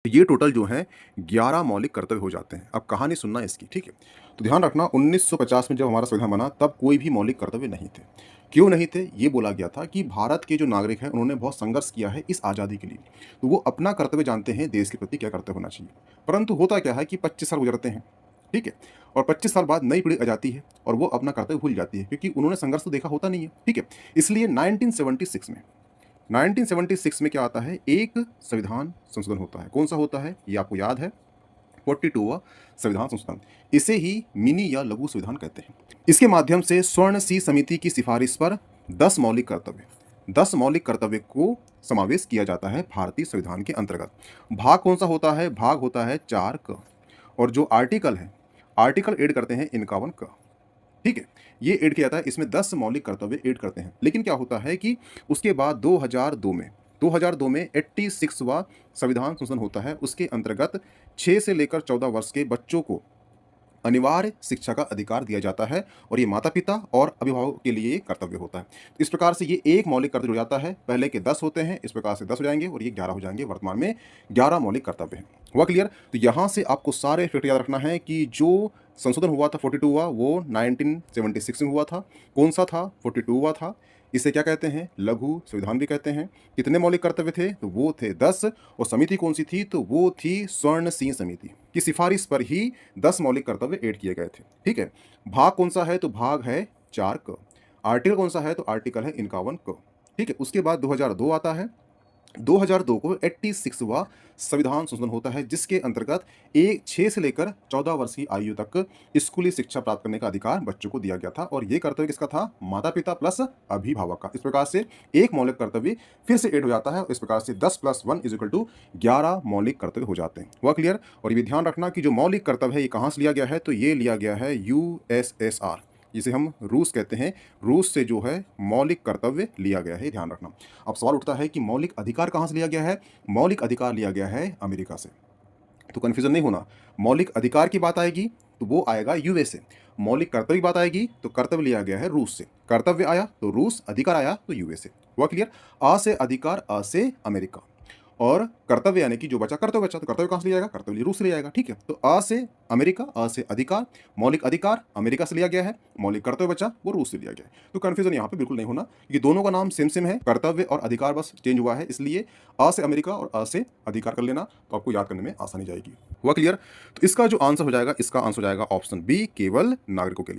ये टोटल जो है 11 मौलिक कर्तव्य हो जाते हैं। अब कहानी सुनना इसकी, ठीक है? तो ध्यान रखना 1950 में जब हमारा संविधान बना तब कोई भी मौलिक कर्तव्य नहीं थे। क्यों नहीं थे? ये बोला गया था कि भारत के जो नागरिक हैं उन्होंने बहुत संघर्ष किया है इस आज़ादी के लिए। तो वो अपना कर्तव्य जानते हैं देश के प्रति क्या कर्तव्य होना चाहिए। परंतु होता क्या है कि 25 साल गुजरते हैं, ठीक है? और 25 साल बाद नई पीढ़ी आ जाती है और वो अपना कर्तव्य भूल जाती है क्योंकि उन्होंने संघर्ष तो देखा होता नहीं है, ठीक है? इसलिए 1976 में क्या आता है, एक संविधान संशोधन होता है। कौन-सा होता है? ये आपको याद है, 42वां संविधान संशोधन। इसे ही मिनी या लघु संविधान कहते हैं। इसके माध्यम से स्वर्ण सिंह समिति की सिफारिश पर 10 मौलिक कर्तव्य को समावेश किया जाता है भारतीय संविधान के अंतर्गत। भाग कौन-सा होता है? भाग होता है 4 क और जो आर्टिकल है, आर्टिकल ऐड करते हैं 51 क। ठीक है? ये ऐड किया जाता है, इसमें 10 मौलिक कर्तव्य ऐड करते हैं। लेकिन क्या होता है कि उसके बाद 2002 में 86वां संविधान संशोधन होता है। उसके अंतर्गत 6 से लेकर 14 वर्ष के बच्चों को अनिवार्य शिक्षा का अधिकार दिया जाता है और ये माता-पिता और अभिभावक के लिए कर्तव्य होता है। तो इस प्रकार से ये एक मौलिक कर्तव्य हो जाता है। पहले के 10 होते हैं, इस प्रकार से 10 हो जाएँगे और ये 11 हो जाएँगे। वर्तमान में 11 मौलिक कर्तव्य हैं। हुआ क्लियर? तो यहाँ से आपको सारे फैक्ट याद रखना है कि जो संशोधन हुआ था 42वां वो 1976 में हुआ था। कौन-सा था? 42वां था। इसे क्या कहते हैं? लघु संविधान भी कहते हैं। कितने मौलिक कर्तव्य थे? तो वो थे 10 और समिति कौन-सी थी? तो वो थी स्वर्ण सिंह समिति की सिफारिश पर ही 10 मौलिक कर्तव्य ऐड किए गए थे। ठीक है? भाग कौन-सा है? तो भाग है 4 क। आर्टिकल कौन-सा है? तो आर्टिकल है 51 क। ठीक है? उसके बाद 2002 आता है। 2002 को 86वां संविधान संशोधन होता है जिसके अंतर्गत 6 से लेकर 14 वर्ष की आयु तक स्कूली शिक्षा प्राप्त करने का अधिकार बच्चों को दिया गया था और ये कर्तव्य किसका था? माता-पिता प्लस अभिभावक का। इस प्रकार से एक मौलिक कर्तव्य फिर से ऐड हो जाता है और इस प्रकार से 10 + 1 = 11 मौलिक कर्तव्य हो जाते हैं। हुआ क्लियर? और ये भी ध्यान रखना कि जो मौलिक कर्तव्य है ये कहाँ से लिया गया है? तो ये लिया गया है यूएसएसआर, जिसे हम रूस कहते हैं। रूस से जो है मौलिक कर्तव्य लिया गया है, ध्यान रखना। अब सवाल उठता है कि मौलिक अधिकार कहाँ से लिया गया है? मौलिक अधिकार लिया गया है अमेरिका से। तो कन्फ्यूजन नहीं होना। मौलिक अधिकार की बात आएगी तो वो आएगा यूएस से। मौलिक कर्तव्य की बात आएगी तो कर्तव्य लिया गया है रूस से। कर्तव्य आया तो रूस, अधिकार आया तो यूएस से। हुआ क्लियर? अ से अधिकार, अ से अमेरिका। और कर्तव्य यानी कि जो बचा कर्तव्य बचा, तो कर्तव्य कहाँ से लिया जाएगा? कर्तव्य रूस से लिया जाएगा, ठीक है? तो अ से अमेरिका, अ से अधिकार, मौलिक अधिकार अमेरिका से लिया गया है, मौलिक कर्तव्य बचा वो रूस से लिया गया है। तो कन्फ्यूजन यहाँ पे बिल्कुल नहीं होना, क्योंकि दोनों का नाम सेम है, कर्तव्य और अधिकार बस चेंज हुआ है, इसलिए अ से अमेरिका और अ से अधिकार कर लेना, तो आपको याद करने में आसानी जाएगी। हुआ क्लियर? तो इसका जो आंसर हो जाएगा, इसका आंसर हो जाएगा ऑप्शन बी, केवल नागरिकों के लिए।